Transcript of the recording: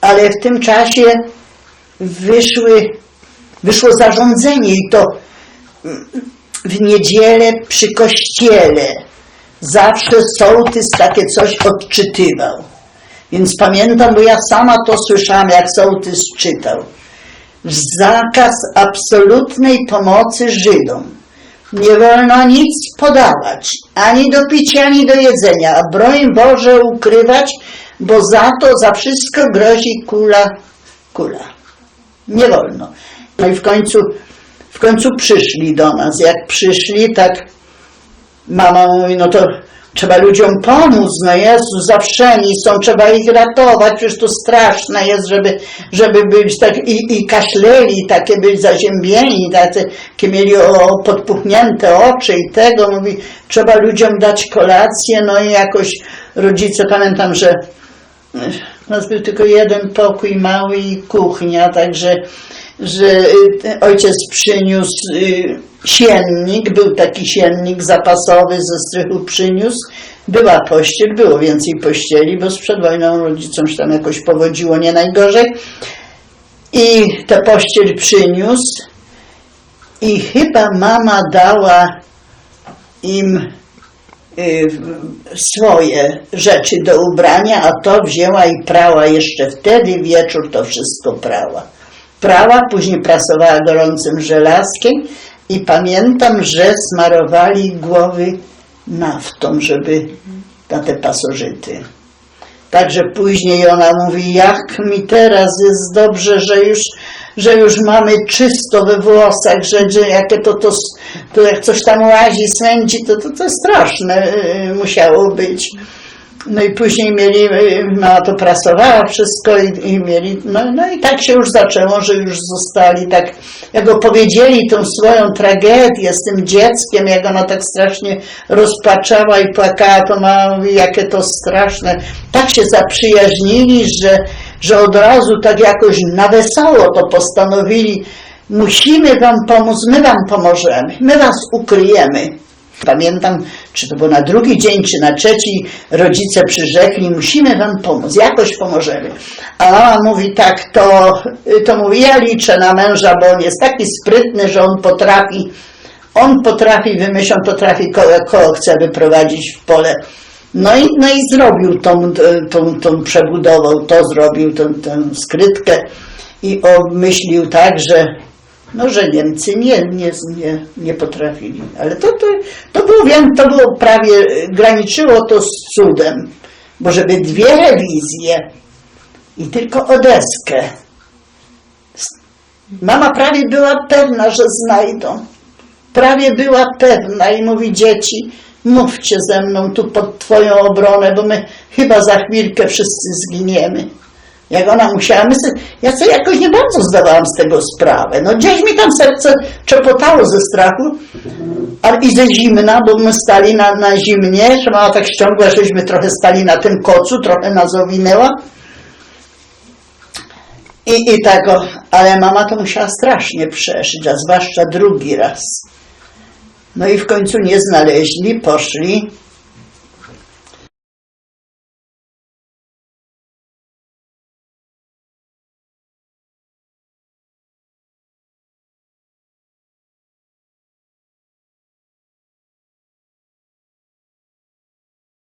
ale w tym czasie wyszło zarządzenie i to w niedzielę przy kościele zawsze sołtys takie coś odczytywał. Więc pamiętam, bo ja sama to słyszałam, jak sołtys czytał. Zakaz absolutnej pomocy Żydom. Nie wolno nic podawać, ani do picia, ani do jedzenia, a broń Boże ukrywać, bo za to, za wszystko grozi kula. Nie wolno. No i w końcu przyszli do nas. Jak przyszli, tak mama mówi, no to trzeba ludziom pomóc, no Jezu, zawszeni są, trzeba ich ratować, przecież to straszne jest, żeby być tak, i kaszleli, takie byli zaziębieni, takie mieli podpuchnięte oczy i tego, mówi, trzeba ludziom dać kolację, no i jakoś rodzice, pamiętam, że u nas był tylko jeden pokój mały i kuchnia, także że ojciec przyniósł siennik, był taki siennik zapasowy ze strychu przyniósł, była pościel, było więcej pościeli, bo przed wojną rodzicom się tam jakoś powodziło nie najgorzej i tę pościel przyniósł i chyba mama dała im swoje rzeczy do ubrania, a to wzięła i prała jeszcze wtedy wieczór, to wszystko prała, później prasowała gorącym żelazkiem i pamiętam, że smarowali głowy naftą, żeby na te pasożyty. Także później ona mówi, jak mi teraz jest dobrze, że już mamy czysto we włosach, że jakie to jak coś tam łazi, swędzi, to straszne musiało być. No i później mieli, mama to prasowała wszystko i mieli, no i tak się już zaczęło, że już zostali tak, jak opowiedzieli tą swoją tragedię z tym dzieckiem, jak ona tak strasznie rozpaczała i płakała, to mama mówi, jakie to straszne. Tak się zaprzyjaźnili, że od razu tak jakoś na wesoło to postanowili, musimy wam pomóc, my wam pomożemy, my was ukryjemy. Pamiętam, czy to było na drugi dzień, czy na trzeci, rodzice przyrzekli, musimy wam pomóc, jakoś pomożemy. A mama mówi tak, to mówi, ja liczę na męża, bo on jest taki sprytny, że on potrafi wymyślić, on potrafi koło chce wyprowadzić w pole. No i zrobił tą przebudową, to zrobił, tę skrytkę i obmyślił tak, że Niemcy nie potrafili. Ale to było prawie, graniczyło to z cudem, bo żeby 2 rewizje i tylko Odeskę. Mama prawie była pewna, że znajdą. Prawie była pewna i mówi, dzieci, mówcie ze mną tu pod twoją obronę, bo my chyba za chwilkę wszyscy zginiemy. Jak ona musiała myśleć, ja sobie jakoś nie bardzo zdawałam z tego sprawę. No gdzieś mi tam serce czepotało ze strachu, ale i ze zimna, bo my stali na zimnie, że mama tak ściągła, żeśmy trochę stali na tym kocu, trochę nas owinęła. I tego, ale mama to musiała strasznie przeżyć, a zwłaszcza drugi raz. No i w końcu nie znaleźli, poszli.